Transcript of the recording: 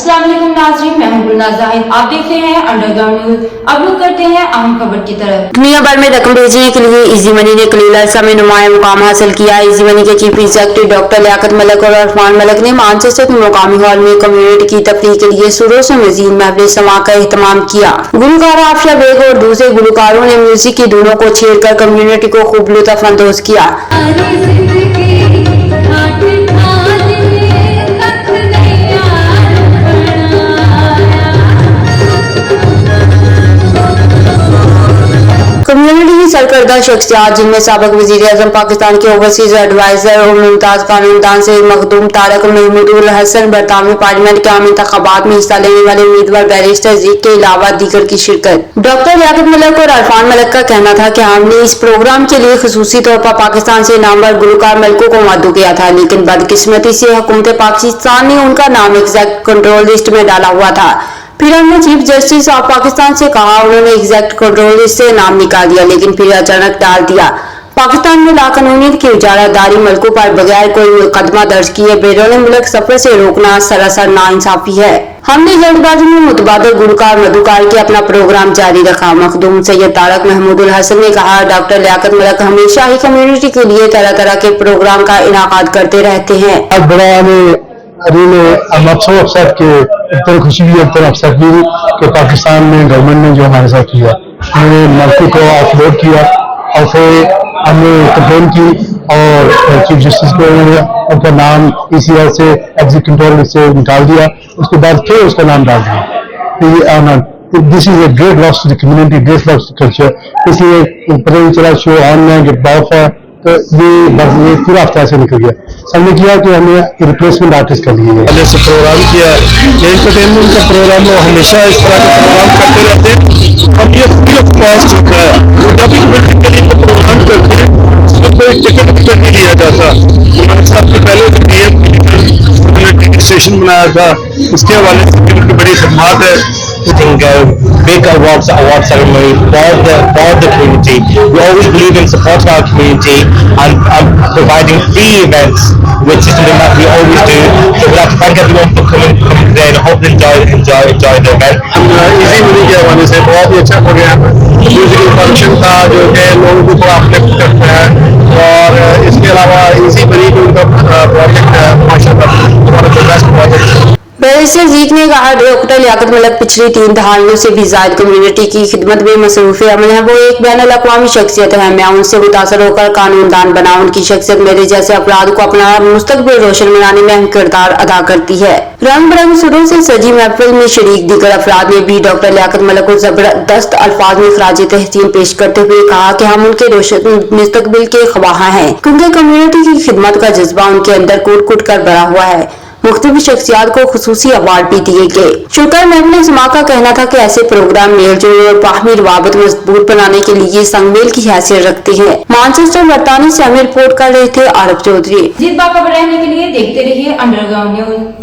अस्सलाम वालेकुम नाज़रीन, मैं हूं गुलनाज़ ज़ाहिद। आप देख रहे हैं अंडरग्राउंड न्यूज। अब रुक करते हैं अहम खबर की तरफ। दुनिया भर में रकम भेजने के लिए इजी मनी ने कलील अरसा में नुमाया मुकाम हासिल किया। इजी मनी के chief executive doctor Liaquat Malik और अरफान मलिक ने मानचेस्टर के मुकामी हॉल में कम्युनिटी की तफरीह के लिए सुरों से मजीद महफिल समा का एहतमाम किया। गुलकार आफिया बेग और दूसरे गुलकारों ने म्यूजिक की धुनों को छेड़कर कम्युनिटी को खूब लुत्फ अंदोज किया। कम्युनिटी की सरकर्दा शख्सियात जिनमें साबिक वज़ीर-ए-आज़म पाकिस्तान के ओवरसीज एडवाइजर और मुमताज खानदान से मखदूम तारक महमूदुल हसन, बरतानवी पार्लियामेंट के आम इंतखाबात में हिस्सा लेने वाले उम्मीदवार बैरिस्टर ज़ीक के अलावा दीगर की शिरकत। डॉक्टर लियाकत मलिक और अरफान मलिक का कहना था कि हमने इस प्रोग्राम के लिए खुसूसी तौर पर पाकिस्तान से नामवर गुलकार मलिकों को मद्दू किया था, लेकिन बदकिस्मती से हुकूमत पाकिस्तान ने उनका नाम एग्जैक्ट कंट्रोल लिस्ट में डाला हुआ था। फिर हमने चीफ जस्टिस ऑफ पाकिस्तान से कहा, उन्होंने एग्जैक्ट कंट्रोल लिस्ट से नाम निकाल दिया, लेकिन फिर अचानक डाल दिया। पाकिस्तान में लाकानूनियत की इजारादारी मुल्कों पर बगैर कोई मुकदमा दर्ज किए बैरून मुल्क सफर से रोकना सरासर नाइंसाफी है। हमने जल्दबाजी में मुतबादल गुलकार मधुकार के अपना प्रोग्राम जारी रखा। मखदूम सैयद तारक महमूदुल हसन ने कहा, डॉक्टर लियाकत मलिक हमेशा ही कम्युनिटी के लिए तरह तरह के प्रोग्राम का इनाकाद करते रहते हैं। I'm so upset कि इतनी खुशी भी इतनी अपसेट भी कि पाकिस्तान में गवर्नमेंट ने जो हमारे साथ किया, हमने मल्कू को अपलोड किया और फिर हमने कंप्लेन की और चीफ जस्टिस को उनका नाम ECR से एग्जिट कंट्रोल से निकाल दिया, उसके बाद फिर उसका नाम डाल दिया। This is a great loss to the community, great loss to culture. इसलिए पता नहीं चला शो ऑन में गेट ऑफ है, तो ये पूरा हफ्ता से निकल गया। हमने किया कि हमने रिप्लेसमेंट आर्टिस्ट कर लिए पहले से प्रोग्राम किया। ये एंटरटेनमेंट का प्रोग्राम हो, हमेशा इस तरह के प्रोग्राम करते रहते हैं। अब ये फ्री ऑफ कॉस्ट होता है, जब भी के लिए प्रोग्राम करते हैं उसमें कोई टिकट नहीं लिया जाता। हमारे साथ से पहले टिकट स्टेशन बनाया था, इसके हवाले से उनकी बड़ी खदमात है। Big awards ceremony for the community. We always believe in supporting our community and providing free events, which is something that we always do. So we'd like to thank everyone for coming today and hope you enjoy the event. Easy money के हवाले से बहुत ही अच्छा programme है। Musical function था जो कि लोगों को थोड़ा अपलिफ्ट करता है, और इसके अलावा इजी मनी को उनका प्रोजेक्ट है, माशाल्लाह हमारा बेस्ट प्रोजेक्ट। बैरिस्टर ज़ीक ने कहा, डॉक्टर लियाकत मलिक पिछली 3 दहाइयों से भी ज़ायद कम्युनिटी की खिदमत में मसरूफ़ अमल है। वो एक बैनुल अक़वामी शख्सियत है। मैं उनसे मुतासर होकर कानूनदान बना। उनकी शख्सियत मेरे जैसे अफराद को अपना मुस्तकबिल रोशन बनाने में अहम किरदार अदा करती है। रंग बिरंग सुरों से सजी महफिल में शरीक दीगर अफराद ने भी डॉक्टर लियाकत मलिक को जबरदस्त अल्फाज में खराज तहसीन पेश करते हुए कहा कि हम उनके रोशन मुस्तकबिल के ख्वाह हैं, क्योंकि कम्युनिटी की खिदमत का जज्बा उनके अंदर कूट कूट कर भरा हुआ है। मुख्तलिफ शख्सियात को खुसूसी अवार्ड भी दिए गए। शुक्र महफिल जमा का कहना था कि ऐसे प्रोग्राम मेल जोल और बाहमी रवाबत मजबूत बनाने के लिए संगमेल की हैसियत रखते हैं। मानचेस्टर बरतानी से हमें रिपोर्ट कर रहे थे आरफ चौधरी। जीत बाखबर रहने के लिए देखते रहिए अंडरग्राउंड न्यूज।